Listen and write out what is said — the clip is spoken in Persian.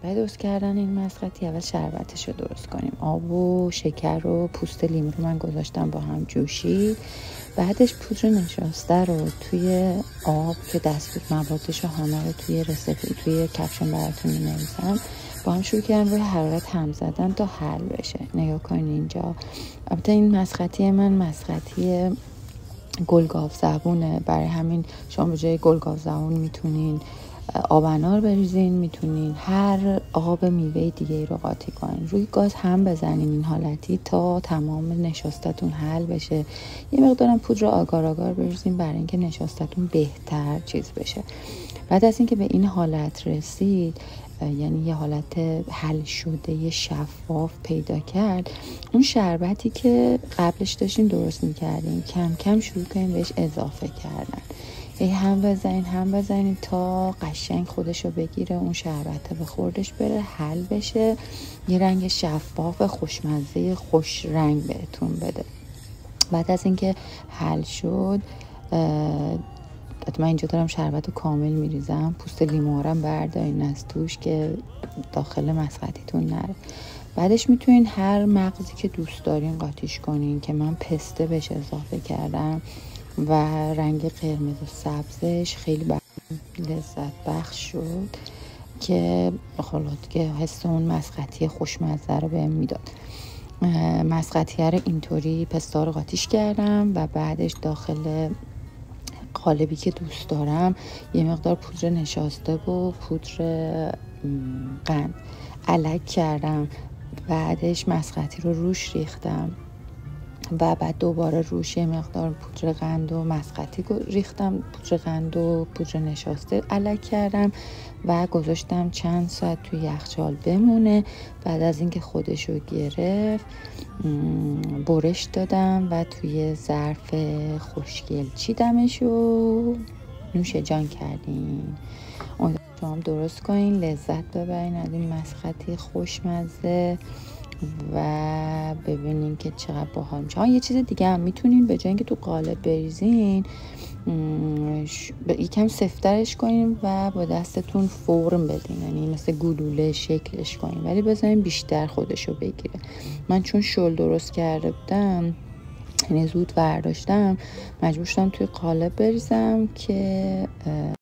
بعد درست کردن این مسقطی اول شربتش رو درست کنیم. آب و شکر و پوست لیمو رو من گذاشتم با هم جوشید. بعدش پودر نشاسته رو توی آب که دستور موادش رو همه رو توی کپشن براتون می‌نویسم با هم شروع کردم روی حرارت هم زدن تا حل بشه. نگاه کنین اینجا. البته این مسقطی من مسقطی گلگاو زبونه، برای همین شما به جای گلگاو زبون میتونین آب انار بریزین، میتونین هر آب میوه دیگه رو قاطی کنین. روی گاز هم بزنین این حالتی تا تمام نشاستتون حل بشه. یه مقدارم پودر آگار آگار بریزین برای اینکه نشاستتون بهتر چیز بشه. بعد از اینکه به این حالت رسید، یعنی یه حالت حل شده یه شفاف پیدا کرد، اون شربتی که قبلش داشتین درست میکردین کم کم شروع کنین بهش اضافه کردن. هم بزنین تا قشنگ خودشو بگیره، اون شربته به خوردش بره، حل بشه، یه رنگ شفاف خوشمزه خوش رنگ بهتون بده. بعد از اینکه حل شد، من اینجا دارم شربت رو کامل میریزم. پوست لیمو رو بردارین از توش که داخل مسقطیتون نره. بعدش میتونین هر مغزی که دوست دارین قاطیش کنین که من پسته بهش اضافه کردم و رنگ قرمز و سبزش خیلی لذت بخش شد که خلاص که حس اون مسقطی خوشمزه رو بهم میداد. مسقطیه رو اینطوری پسته رو قاطیش کردم و بعدش داخل قالبی که دوست دارم یه مقدار پودر نشاسته و پودر قند الک کردم. بعدش مسقطی رو روش ریختم و بعد دوباره روش یه مقدار پودر قند و مسقطی ریختم، پودر قند و پودر نشاسته الک کردم و گذاشتم چند ساعت توی یخچال بمونه. بعد از اینکه خودشو گرفت برش دادم و توی ظرف خوشگل چیدمش و نوش جان کردیم. شما درست کنین، لذت ببرین از این مسقطی خوشمزه و ببینین که چقدر باحال میشه. یه چیز دیگه هم میتونین به جای اینکه تو قالب بریزین یکم سفترش کنین و با دستتون فرم بدین، یعنی مثل گلوله شکلش کنین، ولی بذارین بیشتر خودشو بگیره. من چون شل درست کرده بودم، یعنی زود برداشتم، مجبور شدم توی قالب بریزم که